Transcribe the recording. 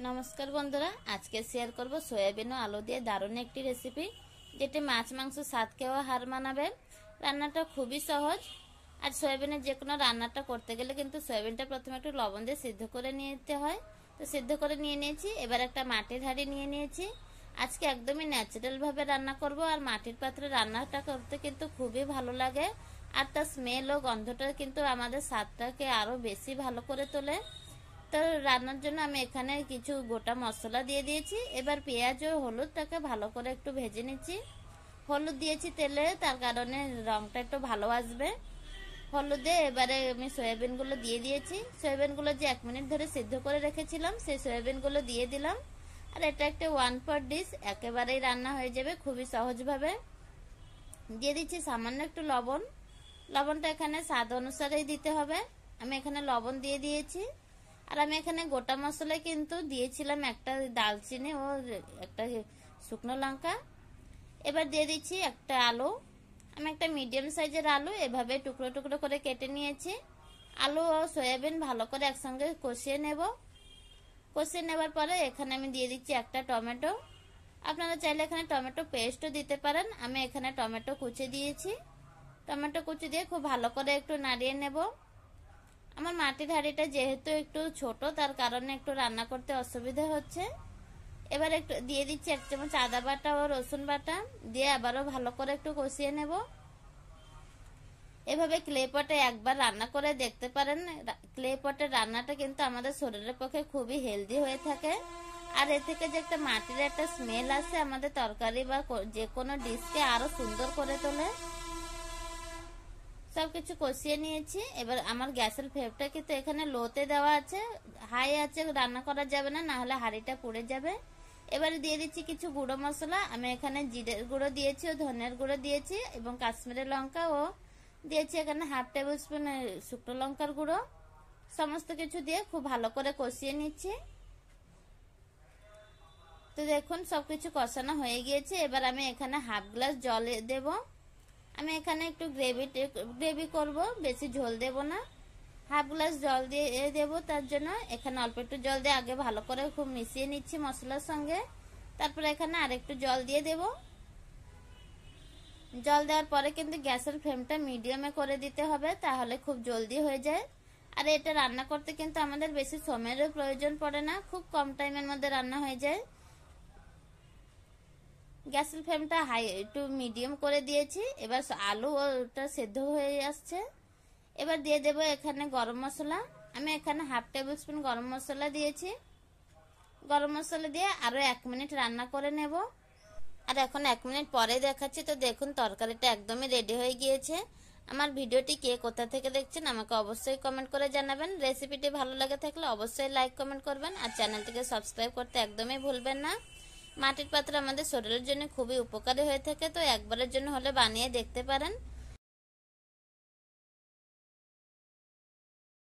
নমস্কার বন্ধুরা, আজকে শেয়ার করব সয়াবিন ও আলু দিয়ে দারুণ একটি রেসিপি যেটি মাছ মাংস স্বাদ খেয়েও হার মানাবে। রান্নাটা খুবই সহজ। আর সয়াবিনের যে কোনো রান্নাটা করতে গেলে কিন্তু সয়াবিনটা প্রথমে একটু লবণ দিয়ে সিদ্ধ করে নিতে হয়। তো সিদ্ধ করে নিয়ে নিয়েছি। এবার একটা মাটির হাঁড়ি নিয়ে নিয়েছি। আজকে একদমই ন্যাচারাল ভাবে রান্না করব। আর মাটির পাত্রে রান্নাটা করতে কিন্তু খুবই ভালো লাগে। আর তার স্মেল ও গন্ধটা কিন্তু আমাদের স্বাদটাকে আরো বেশি ভালো করে তোলে। তো রান্নার জন্য আমি এখানে কিছু গোটা মশলা দিয়ে দিয়েছি। এবার পেঁয়াজ ও হলুদটাকে ভালো করে একটু ভেজে নিচ্ছি। হলুদ দিয়েছি তেলে, তার কারণে রংটা একটু ভালো আসবে। হলুদে এবারে আমি সয়াবিনগুলো দিয়ে দিয়েছি। সয়াবিনগুলো যে 1 মিনিট ধরে সিদ্ধ করে রেখেছিলাম সেই সয়াবিনগুলো দিয়ে দিলাম। আর এটা একটা 1 পট ডিশ, একেবারেই রান্না হয়ে যাবে খুবই সহজভাবে। দিয়ে দিচ্ছি সামান্য একটু লবণ। লবণটা এখানে স্বাদ অনুসারেই দিতে হবে। আমি এখানে লবণ দিয়ে দিয়েছি। আর আমি এখানে গোটা মশলায় কিন্তু দিয়েছিলাম একটা দালচিনি ও একটা শুকনো লঙ্কা। এবার দিয়ে দিচ্ছি একটা আলু। আমি একটা মিডিয়াম সাইজের আলু এভাবে টুকরো টুকরো করে কেটে নিয়েছি। আলু ও সয়াবিন ভালো করে একসঙ্গে কষিয়ে নেব। কষিয়ে নেবার পরে এখানে আমি দিয়ে দিচ্ছি একটা টমেটো। আপনারা চাইলে এখানে টমেটো পেস্টও দিতে পারেন। আমি এখানে টমেটো কুচি দিয়েছি। টমেটো কুচি দিয়ে খুব ভালো করে একটু নাড়িয়ে নেব। আমার মাটির হাঁড়িটা যেহেতু একটু ছোট, তার কারণে একটু রান্না করতে অসুবিধা হচ্ছে। এবার একটু দিয়ে দিচ্ছি 1 চামচ আদা বাটা ও রসুন বাটা, দিয়ে আবারও ভালো করে একটু কষিয়ে নেব। এভাবে ক্লে পটে একবার রান্না করে দেখতে পারেন। ক্লে পটের রান্নাটা কিন্তু আমাদের শরীরের পক্ষে খুবই হেলদি হয়ে থাকে। আর এ থেকে যে একটা মাটির একটা স্মেল আসে, আমাদের তরকারি বা যে কোনো ডিশকে আরো সুন্দর করে তোলে। সবকিছু কষিয়ে নিয়েছি। এবার আমার গ্যাসের ফ্লেমটা কিন্তু এখানে লোতে দেওয়া আছে, হাই আছে রান্না করা যাবে না, নাহলে হাঁড়িটা পুড়ে যাবে। এবারে দিয়ে দিচ্ছি কিছু গুঁড়ো মশলা। আমি এখানে জিরের গুঁড়ো দিয়েছি ও ধনের গুঁড়ো দিয়েছি এবং কাশ্মীরি লঙ্কা ও দিয়েছি এখানে 1/2 টেবিল স্পুন শুকনো লঙ্কার গুঁড়ো। সমস্ত কিছু দিয়ে খুব ভালো করে কষিয়ে নিচ্ছি। তো দেখুন সবকিছু কষানো হয়ে গিয়েছে। এবার আমি এখানে 1/2 গ্লাস জল দেব। আমি এখানে একটু গ্রেভি করব, বেশি ঝোল দেব না। 1/2 গ্লাস জল দিয়ে দেব। তার জন্য এখানে অল্প একটু জল দিয়ে আগে ভালো করে খুব মিশিয়ে নিচ্ছি মশলার সঙ্গে। তারপরে এখানে আরেকটু জল দিয়ে দেব। জল দেওয়ার পরে কিন্তু গ্যাসের ফ্লেমটা মিডিয়ামে করে দিতে হবে, তাহলে খুব জলদি হয়ে যায়। আর এটা রান্না করতে কিন্তু আমাদের বেশি সময়েরও প্রয়োজন পড়ে না, খুব কম টাইমের মধ্যে রান্না হয়ে যায়। গ্যাসের ফ্লেমটা হাই একটু মিডিয়াম করে দিয়েছি। এবার আলু ওটা সেদ্ধ হয়ে আসছে। এবার দিয়ে দেব এখানে গরম মশলা। আমি এখানে 1/2 টেবিল স্পুন গরম মশলা দিয়েছি। গরম মশলা দিয়ে আরো 1 মিনিট রান্না করে নেব। আর এখন 1 মিনিট পরে দেখাচ্ছি। তো দেখুন তরকারিটা একদমই রেডি হয়ে গিয়েছে। আমার ভিডিওটি কে কোথা থেকে দেখছেন আমাকে অবশ্যই কমেন্ট করে জানাবেন। রেসিপিটি ভালো লাগে থাকলে অবশ্যই লাইক কমেন্ট করবেন। আর চ্যানেলটিকে সাবস্ক্রাইব করতে একদমই ভুলবেন না। মাটির পাত্র আমাদের শরীরের জন্য খুবই উপকারী হয়ে থাকে, তো একবারের জন্য হলে বানিয়ে দেখতে পারেন।